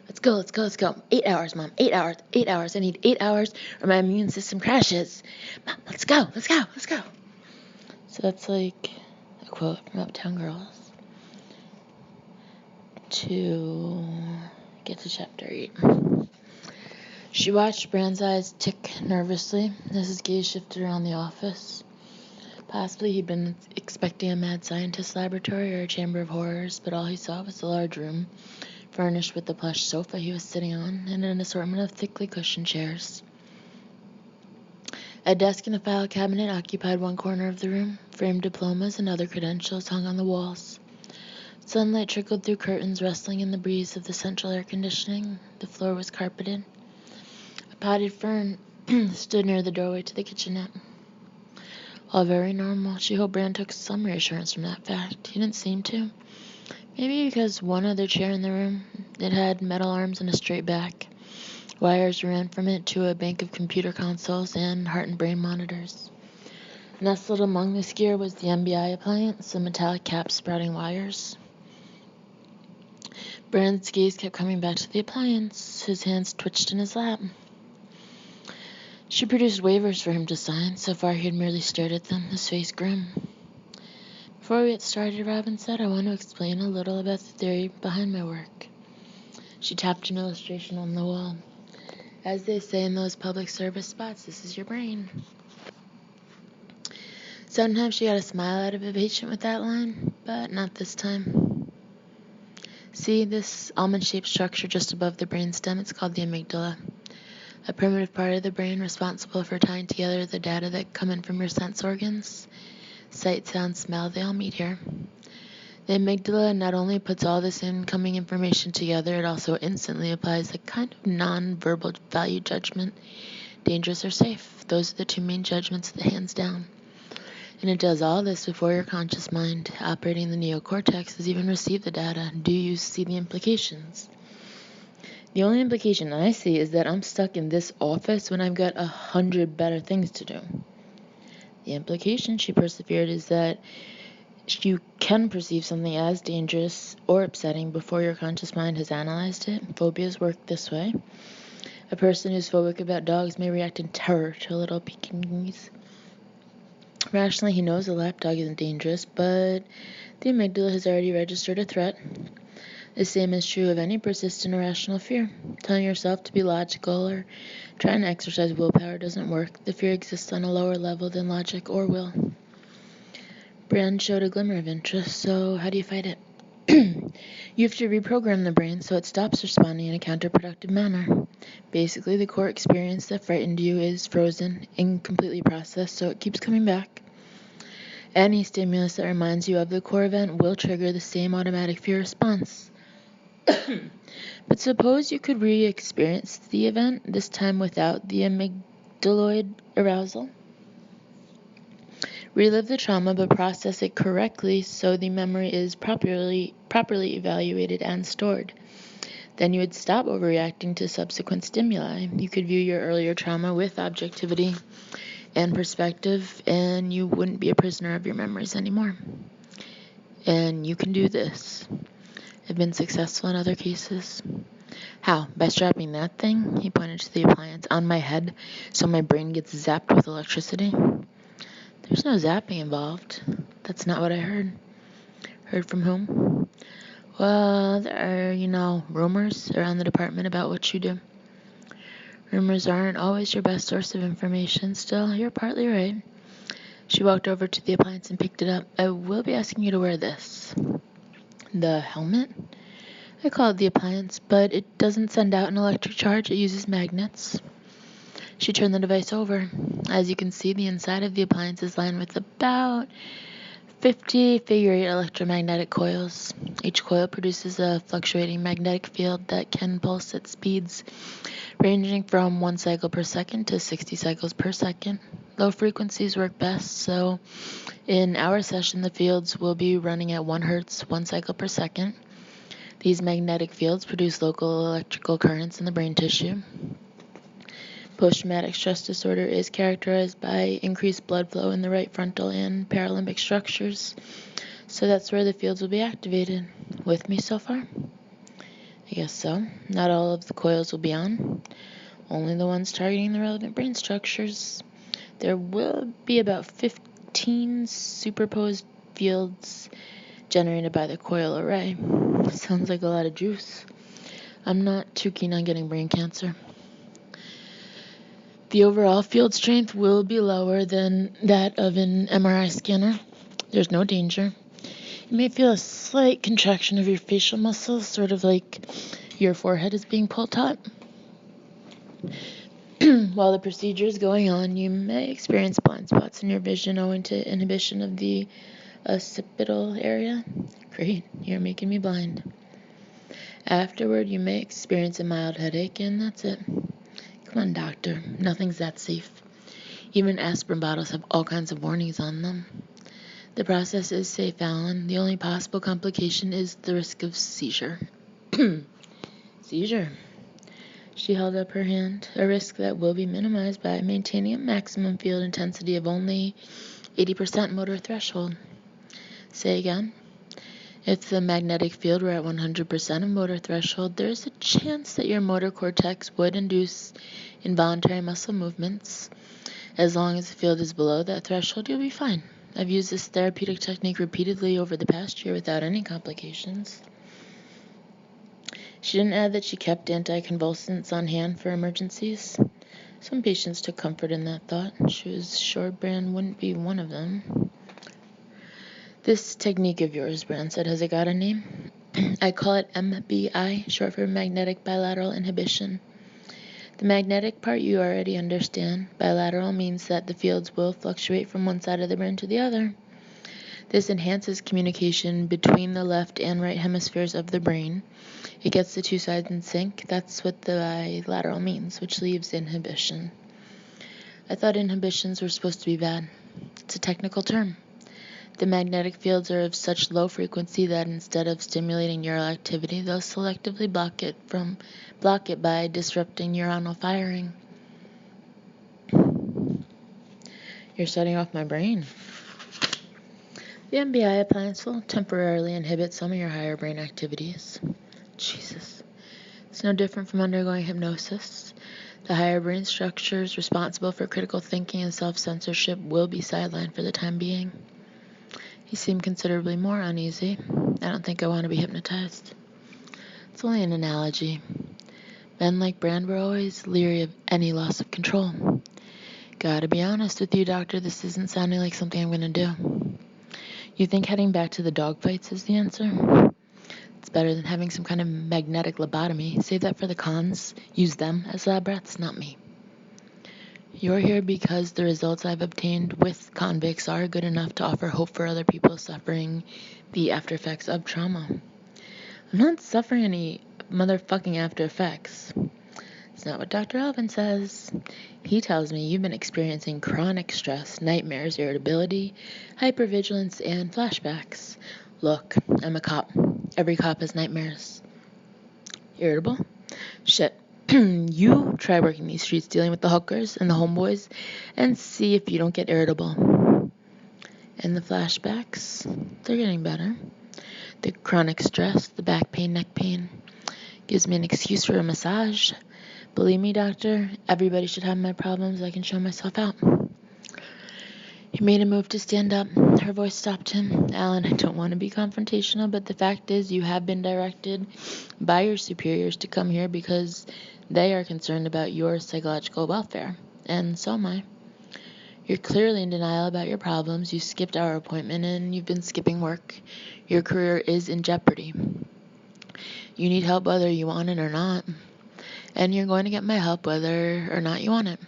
Let's go, let's go, let's go. 8 hours, Mom. 8 hours, 8 hours. I need 8 hours or my immune system crashes. Mom, let's go, let's go, let's go. So that's like a quote from Uptown Girls. To get to chapter 8. She watched Brand's eyes tick nervously as his gaze shifted around the office. Possibly he'd been expecting a mad scientist laboratory or a chamber of horrors, but all he saw was a large room, furnished with the plush sofa he was sitting on, and an assortment of thickly cushioned chairs. A desk and a file cabinet occupied one corner of the room. Framed diplomas and other credentials hung on the walls. Sunlight trickled through curtains, rustling in the breeze of the central air conditioning. The floor was carpeted. A potted fern stood near the doorway to the kitchenette. All very normal. She hoped Brand took some reassurance from that fact. He didn't seem to. Maybe because one other chair in the room, it had metal arms and a straight back. Wires ran from it to a bank of computer consoles and heart and brain monitors. Nestled among this gear was the MBI appliance, a metallic cap sprouting wires. Brand's gaze kept coming back to the appliance. His hands twitched in his lap. She produced waivers for him to sign. So far he had merely stared at them, his face grim. Before we get started, Robin said, I want to explain a little about the theory behind my work. She tapped an illustration on the wall. As they say in those public service spots, this is your brain. Sometimes she got a smile out of a patient with that line, but not this time. See this almond-shaped structure just above the brainstem? It's called the amygdala, a primitive part of the brain responsible for tying together the data that come in from your sense organs. Sight, sound, smell, they all meet here. The amygdala not only puts all this incoming information together, it also instantly applies a kind of non-verbal value judgment. Dangerous or safe. Those are the two main judgments, the hands down. And it does all this before your conscious mind, operating the neocortex, has even received the data. Do you see the implications? The only implication I see is that I'm stuck in this office when I've got 100 better things to do. The implication, she persevered, is that you can perceive something as dangerous or upsetting before your conscious mind has analyzed it. Phobias work this way. A person who's phobic about dogs may react in terror to a little Pekingese. Rationally, he knows a lapdog isn't dangerous, but the amygdala has already registered a threat. The same is true of any persistent irrational fear. Telling yourself to be logical or trying to exercise willpower doesn't work. The fear exists on a lower level than logic or will. Brand showed a glimmer of interest, so how do you fight it? You have to reprogram the brain so it stops responding in a counterproductive manner. Basically, the core experience that frightened you is frozen, incompletely processed, so it keeps coming back. Any stimulus that reminds you of the core event will trigger the same automatic fear response. But suppose you could re-experience the event, this time without the amygdaloid arousal. Relive the trauma, but process it correctly so the memory is properly evaluated and stored. Then you would stop overreacting to subsequent stimuli. You could view your earlier trauma with objectivity and perspective, and you wouldn't be a prisoner of your memories anymore. And you can do this. I've been successful in other cases. How? By strapping that thing, he pointed to the appliance, on my head so my brain gets zapped with electricity. There's no zapping involved. That's not what I heard. Heard from whom? Well, there are, rumors around the department about what you do. Rumors aren't always your best source of information. Still, you're partly right. She walked over to the appliance and picked it up. I will be asking you to wear this. The helmet? I call it the appliance, but it doesn't send out an electric charge. It uses magnets. She turned the device over. As you can see, the inside of the appliance is lined with about 50 figure-8 electromagnetic coils. Each coil produces a fluctuating magnetic field that can pulse at speeds ranging from 1 cycle per second to 60 cycles per second. Low frequencies work best, so in our session the fields will be running at 1 hertz, 1 cycle per second. These magnetic fields produce local electrical currents in the brain tissue. Post-traumatic stress disorder is characterized by increased blood flow in the right frontal and paralimbic structures, so that's where the fields will be activated. With me so far? I guess so. Not all of the coils will be on, only the ones targeting the relevant brain structures. There will be about 15 superposed fields generated by the coil array. Sounds like a lot of juice. I'm not too keen on getting brain cancer. The overall field strength will be lower than that of an MRI scanner. There's no danger. You may feel a slight contraction of your facial muscles, sort of like your forehead is being pulled taut. While the procedure is going on, you may experience blind spots in your vision owing to inhibition of the occipital area. Great, you're making me blind. Afterward, you may experience a mild headache, and that's it. Come on, doctor. Nothing's that safe. Even aspirin bottles have all kinds of warnings on them. The process is safe, Alan. The only possible complication is the risk of seizure. Seizure. She held up her hand, a risk that will be minimized by maintaining a maximum field intensity of only 80% motor threshold. Say again. If the magnetic field were at 100% of motor threshold, there is a chance that your motor cortex would induce involuntary muscle movements. As long as the field is below that threshold, you'll be fine. I've used this therapeutic technique repeatedly over the past year without any complications. She didn't add that she kept anticonvulsants on hand for emergencies. Some patients took comfort in that thought. She was sure Bran wouldn't be one of them. This technique of yours, Bran said, has it got a name? I call it MBI, short for magnetic bilateral inhibition. The magnetic part you already understand. Bilateral means that the fields will fluctuate from one side of the brain to the other. This enhances communication between the left and right hemispheres of the brain. It gets the two sides in sync. That's what the bilateral means, which leaves inhibition. I thought inhibitions were supposed to be bad. It's a technical term. The magnetic fields are of such low frequency that instead of stimulating neural activity, they'll selectively block it by disrupting neuronal firing. You're setting off my brain. The MBI appliance will temporarily inhibit some of your higher brain activities. Jesus. It's no different from undergoing hypnosis. The higher brain structures responsible for critical thinking and self-censorship will be sidelined for the time being. He seemed considerably more uneasy. I don't think I want to be hypnotized. It's only an analogy. Men like Brand were always leery of any loss of control. Gotta be honest with you, Doctor, this isn't sounding like something I'm gonna do. You think heading back to the dogfights is the answer? It's better than having some kind of magnetic lobotomy. Save that for the cons. Use them as lab rats, not me. You're here because the results I've obtained with convicts are good enough to offer hope for other people suffering the after effects of trauma. I'm not suffering any motherfucking after effects. It's not what Dr. Alvin says. He tells me you've been experiencing chronic stress, nightmares, irritability, hypervigilance, and flashbacks. Look, I'm a cop. Every cop has nightmares. Irritable? Shit. You try working these streets dealing with the hookers and the homeboys and see if you don't get irritable. And the flashbacks? They're getting better. The chronic stress, the back pain, neck pain, gives me an excuse for a massage. Believe me, doctor, everybody should have my problems. I can show myself out. He made a move to stand up. Her voice stopped him. Alan, I don't want to be confrontational, but the fact is you have been directed by your superiors to come here because they are concerned about your psychological welfare. And so am I. You're clearly in denial about your problems. You skipped our appointment and you've been skipping work. Your career is in jeopardy. You need help whether you want it or not. And you're going to get my help whether or not you want it.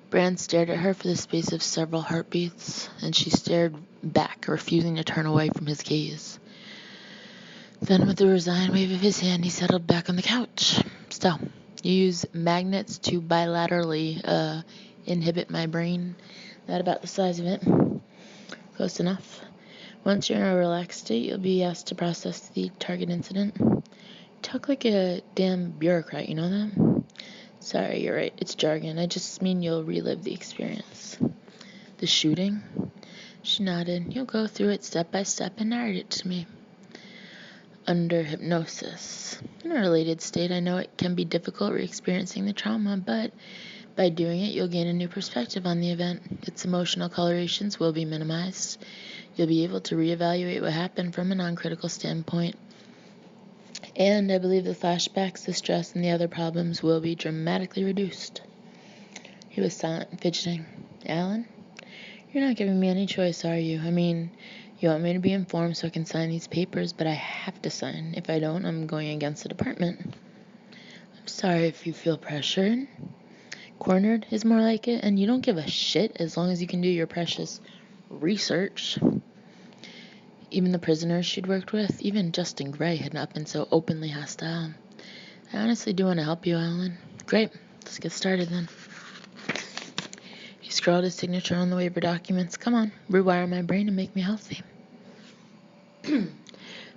Brand stared at her for the space of several heartbeats, and she stared back, refusing to turn away from his gaze. Then, with a resigned wave of his hand, he settled back on the couch. So, you use magnets to bilaterally inhibit my brain. That about the size of it. Close enough. Once you're in a relaxed state, you'll be asked to process the target incident. You talk like a damn bureaucrat, you know that? Sorry, you're right. It's jargon. I just mean you'll relive the experience. The shooting? She nodded. You'll go through it step by step and narrate it to me. under hypnosis. In a related state, I know it can be difficult re-experiencing the trauma, but by doing it, you'll gain a new perspective on the event. Its emotional colorations will be minimized. You'll be able to reevaluate what happened from a non-critical standpoint. And I believe the flashbacks, the stress, and the other problems will be dramatically reduced. He was silent and fidgeting. Alan, you're not giving me any choice, are you? I mean, you want me to be informed so I can sign these papers, but I have to sign. If I don't, I'm going against the department. I'm sorry if you feel pressured. Cornered is more like it, and you don't give a shit as long as you can do your precious research. Even the prisoners she'd worked with, even Justin Gray, had not been so openly hostile. I honestly do want to help you, Alan. Great, let's get started then. He scrawled his signature on the waiver documents. Come on, rewire my brain and make me healthy.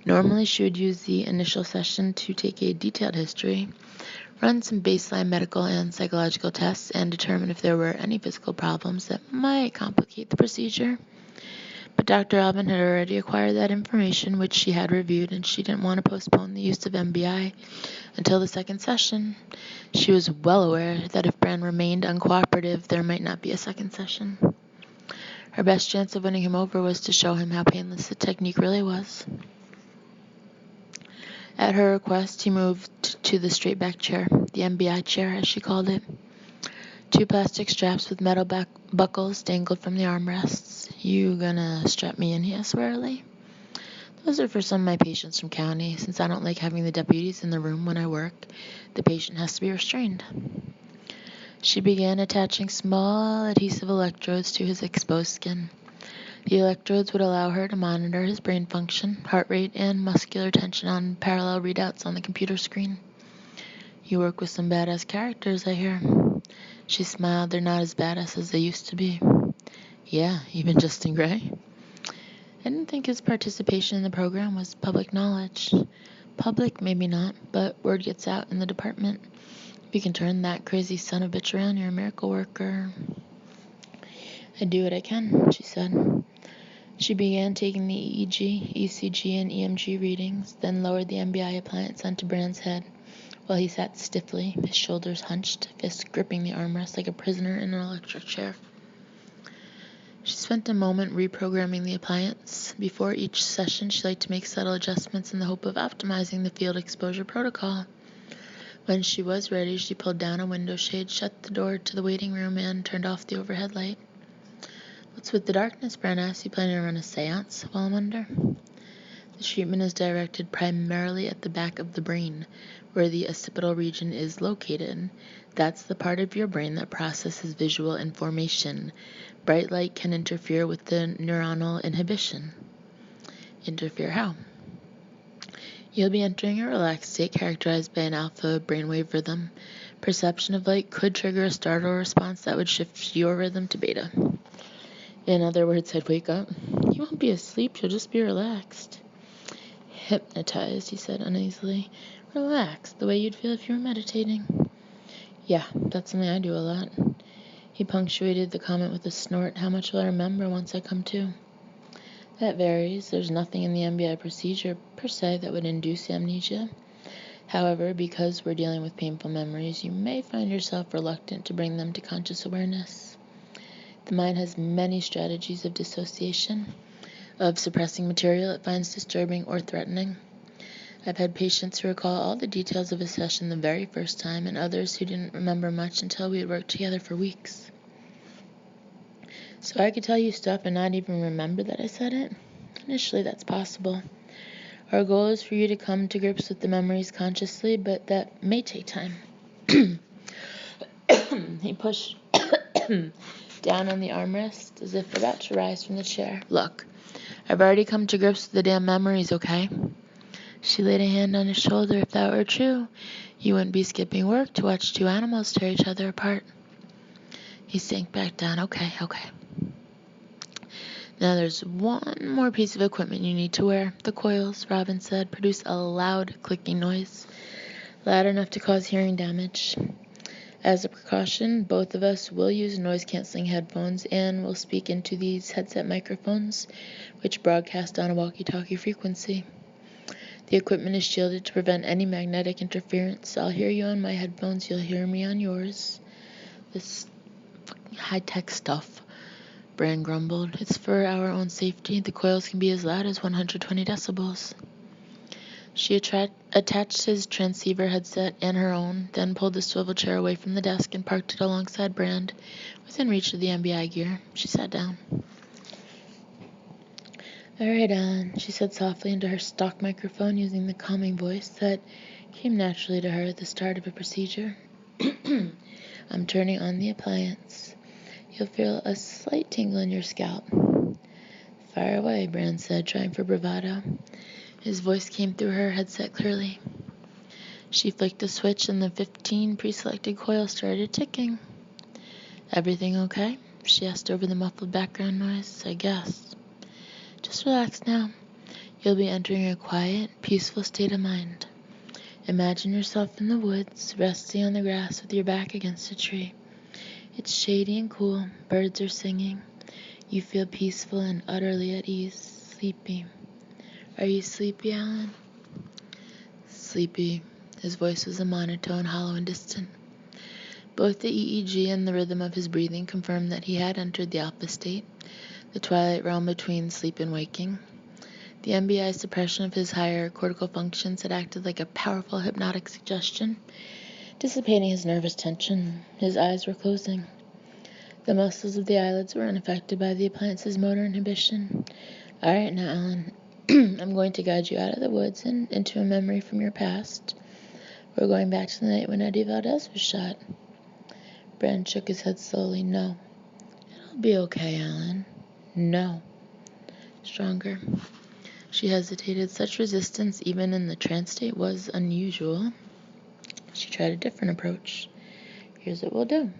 Normally, she would use the initial session to take a detailed history, run some baseline medical and psychological tests, and determine if there were any physical problems that might complicate the procedure. But Dr. Alvin had already acquired that information, which she had reviewed, and she didn't want to postpone the use of MBI until the second session. She was well aware that if Bran remained uncooperative, there might not be a second session. Her best chance of winning him over was to show him how painless the technique really was. At her request, he moved to the straight-back chair, the MBI chair, as she called it. 2 plastic straps with metal buckles dangled from the armrests. You gonna strap me in? He asked warily. Those are for some of my patients from county. Since I don't like having the deputies in the room when I work, the patient has to be restrained. She began attaching small adhesive electrodes to his exposed skin. The electrodes would allow her to monitor his brain function, heart rate, and muscular tension on parallel readouts on the computer screen. You work with some badass characters, I hear. She smiled. They're not as badass as they used to be. Yeah, even Justin Gray. I didn't think his participation in the program was public knowledge. Public, maybe not, but word gets out in the department. If you can turn that crazy son of a bitch around, you're a miracle worker. I do what I can, she said. She began taking the EEG, ECG, and EMG readings, then lowered the MBI appliance onto Bran's head, while he sat stiffly, his shoulders hunched, fists gripping the armrest like a prisoner in an electric chair. She spent a moment reprogramming the appliance. Before each session, she liked to make subtle adjustments in the hope of optimizing the field exposure protocol. When she was ready, she pulled down a window shade, shut the door to the waiting room, and turned off the overhead light. What's with the darkness, Bran asked. You planning to run a seance while I'm under? The treatment is directed primarily at the back of the brain, where the occipital region is located. That's the part of your brain that processes visual information. Bright light can interfere with the neuronal inhibition. Interfere how? You'll be entering a relaxed state characterized by an alpha brainwave rhythm. Perception of light could trigger a startle response that would shift your rhythm to beta. In other words, I'd wake up. You won't be asleep, you'll just be relaxed. Hypnotized, he said uneasily. Relaxed, the way you'd feel if you were meditating. Yeah, that's something I do a lot. He punctuated the comment with a snort. How much will I remember once I come to? That varies. There's nothing in the MBI procedure, per se, that would induce amnesia. However, because we're dealing with painful memories, you may find yourself reluctant to bring them to conscious awareness. The mind has many strategies of dissociation, of suppressing material it finds disturbing or threatening. I've had patients who recall all the details of a session the very first time, and others who didn't remember much until we had worked together for weeks. So I could tell you stuff and not even remember that I said it? Initially, that's possible. Our goal is for you to come to grips with the memories consciously, but that may take time. He pushed down on the armrest as if about to rise from the chair. Look, I've already come to grips with the damn memories, okay? She laid a hand on his shoulder. If that were true, you wouldn't be skipping work to watch 2 animals tear each other apart. He sank back down. Okay. Now there's one more piece of equipment you need to wear. The coils, Robin said, produce a loud clicking noise, loud enough to cause hearing damage. As a precaution, both of us will use noise-canceling headphones and will speak into these headset microphones, which broadcast on a walkie-talkie frequency. The equipment is shielded to prevent any magnetic interference. I'll hear you on my headphones, you'll hear me on yours. This fucking high-tech stuff, Bran grumbled. It's for our own safety. The coils can be as loud as 120 decibels. She attached his transceiver headset and her own, then pulled the swivel chair away from the desk and parked it alongside Brand, within reach of the MBI gear. She sat down. "All right, Alan," she said softly into her stock microphone, using the calming voice that came naturally to her at the start of a procedure. "I'm turning on the appliance. You'll feel a slight tingle in your scalp." "Fire away," Brand said, trying for bravado. His voice came through her headset clearly. She flicked a switch and the 15 pre-selected coils started ticking. "Everything okay?" she asked over the muffled background noise. "I guess. Just relax now. You'll be entering a quiet, peaceful state of mind. Imagine yourself in the woods, resting on the grass with your back against a tree. It's shady and cool. Birds are singing. You feel peaceful and utterly at ease, sleepy. Are you sleepy, Alan?" "Sleepy." His voice was a monotone, hollow and distant. Both the EEG and the rhythm of his breathing confirmed that he had entered the alpha state, the twilight realm between sleep and waking. The MBI suppression of his higher cortical functions had acted like a powerful hypnotic suggestion, dissipating his nervous tension. His eyes were closing. The muscles of the eyelids were unaffected by the appliance's motor inhibition. "All right now, Alan. I'm going to guide you out of the woods and into a memory from your past. We're going back to the night when Eddie Valdez was shot." Brand shook his head slowly. "No. It'll be okay, Alan. No." Stronger. She hesitated. Such resistance, even in the trance state, was unusual. She tried a different approach. "Here's what we'll do.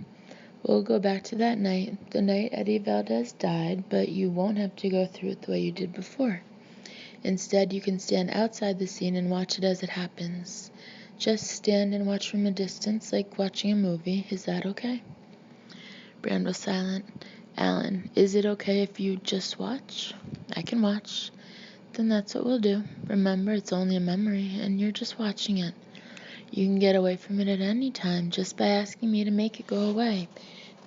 We'll go back to that night, the night Eddie Valdez died, but you won't have to go through it the way you did before. Instead, you can stand outside the scene and watch it as it happens. Just stand and watch from a distance, like watching a movie. Is that okay?" Brand was silent. "Alan, is it okay if you just watch?" "I can watch." "Then that's what we'll do. Remember, it's only a memory, and you're just watching it. You can get away from it at any time, just by asking me to make it go away.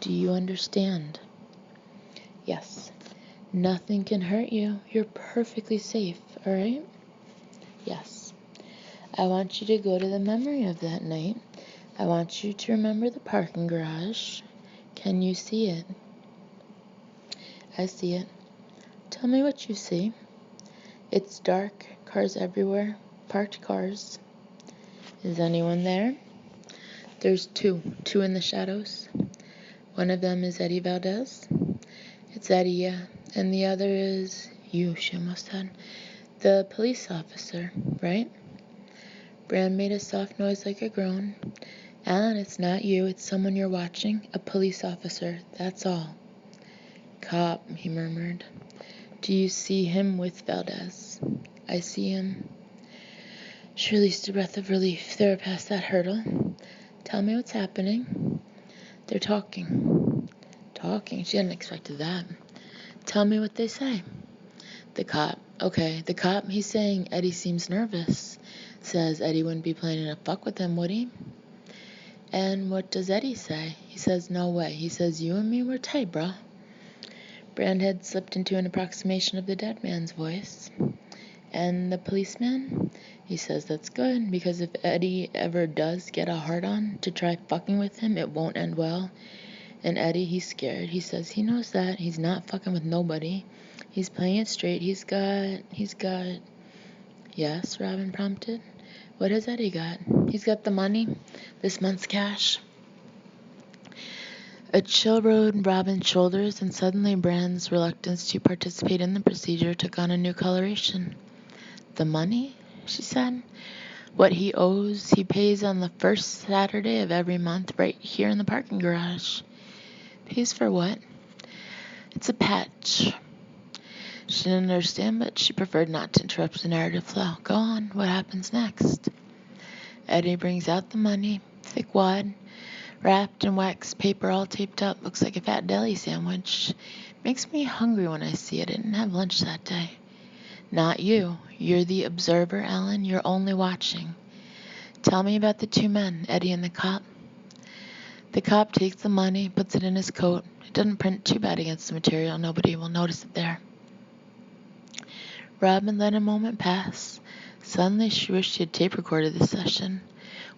Do you understand?" "Yes. Nothing can hurt you. You're perfectly safe, all right?" "Yes. I want you to go to the memory of that night. I want you to remember the parking garage. Can you see it?" "I see it." "Tell me what you see." "It's dark, cars everywhere, parked cars." "Is anyone there?" "There's two in the shadows." "One of them is Eddie Valdez?" "It's Eddie, yeah. And the other is you," she almost said. "The police officer, right?" Brand made a soft noise like a groan. "Alan, it's not you. It's someone you're watching. A police officer. That's all." "Cop," he murmured. "Do you see him with Valdez?" "I see him." She released a breath of relief. They were past that hurdle. "Tell me what's happening." "They're talking." "Talking?" She hadn't expected that. "Tell me what they say." "The cop. Okay, the cop, he's saying Eddie seems nervous. Says Eddie wouldn't be planning to fuck with him, would he?" "And what does Eddie say?" "He says no way. He says you and me were tight, bruh." Brand had slipped into an approximation of the dead man's voice. "And the policeman?" "He says that's good, because if Eddie ever does get a hard-on to try fucking with him, it won't end well. And Eddie, he's scared. He says he knows that. He's not fucking with nobody. He's playing it straight. He's got... "Yes?" Robin prompted. "What has Eddie got?" "He's got the money. This month's cash." A chill rode Robin's shoulders, and suddenly Brand's reluctance to participate in the procedure took on a new coloration. "The money?" she said. "What he owes, he pays on the first Saturday of every month right here in the parking garage." "Pays for what?" "It's a patch." She didn't understand, but she preferred not to interrupt the narrative flow. "Go on. What happens next?" "Eddie brings out the money, thick wad, wrapped in wax paper, all taped up. Looks like a fat deli sandwich. Makes me hungry when I see it. I didn't have lunch that day." "Not you. You're the observer, Alan. You're only watching. Tell me about the two men, Eddie and the cop. The cop takes the money, puts it in his coat. It doesn't print too bad against the material. Nobody will notice it there. Robin let a moment pass. Suddenly she wished she had tape recorded this session.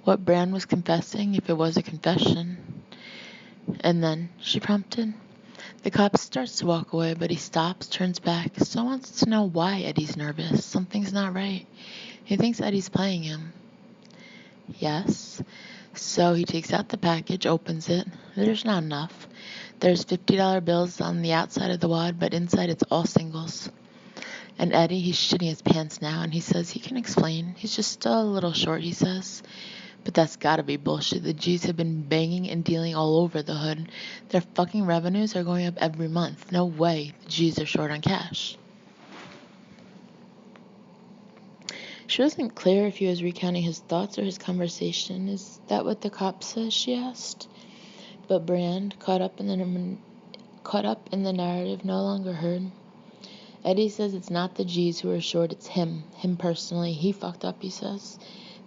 What Brand was confessing, if it was a confession. And then, she prompted. The cop starts to walk away, but he stops, turns back, still wants to know why Eddie's nervous. Something's not right. He thinks Eddie's playing him. Yes. So he takes out the package, opens it. There's not enough. There's $50 bills on the outside of the wad, but inside it's all singles. And Eddie, he's shitting his pants now, and he says he can explain. He's just still a little short, he says. But that's gotta be bullshit. The G's have been banging and dealing all over the hood. Their fucking revenues are going up every month. No way the G's are short on cash. She wasn't clear if he was recounting his thoughts or his conversation. Is that what the cop says? She asked. But Brand, caught up in the narrative, no longer heard. Eddie says it's not the G's who are short, it's him personally. He fucked up, he says.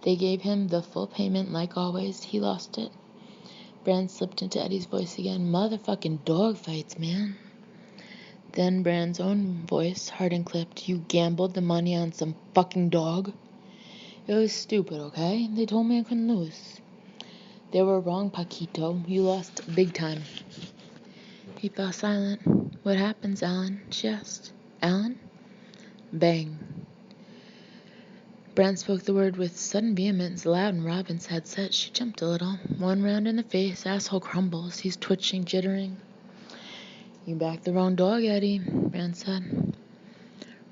They gave him the full payment like always. He lost it. Brand slipped into Eddie's voice again. Motherfucking dog fights, man. Then Brand's own voice, hard and clipped. You gambled the money on some fucking dog? It was stupid, okay? They told me I couldn't lose. They were wrong, Paquito. You lost big time. He fell silent. What happens, Alan? She asked. Alan? Bang. Brand spoke the word with sudden vehemence, loud in Robin's headset. She jumped a little. One round in the face, asshole crumbles. He's twitching, jittering. You backed the wrong dog, Eddie, Brand said.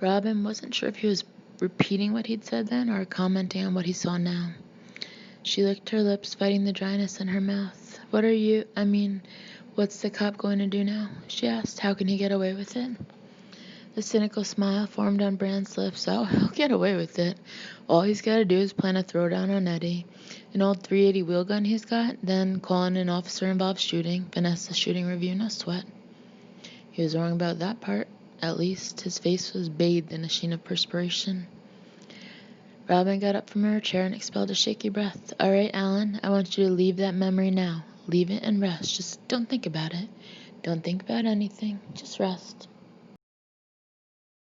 Robin wasn't sure if he was repeating what he'd said then or commenting on what he saw now. She licked her lips, fighting the dryness in her mouth. What's the cop going to do now? She asked. How can he get away with it? The cynical smile formed on Brand's lips. Oh, he'll get away with it. All he's got to do is plan a throwdown on Eddie. An old .380 wheel gun he's got, then call in an officer-involved shooting, finesse the shooting review, no sweat. He was wrong about that part. At least, his face was bathed in a sheen of perspiration. Robin got up from her chair and expelled a shaky breath. All right, Alan, I want you to leave that memory now. Leave it and rest. Just don't think about it. Don't think about anything. Just rest.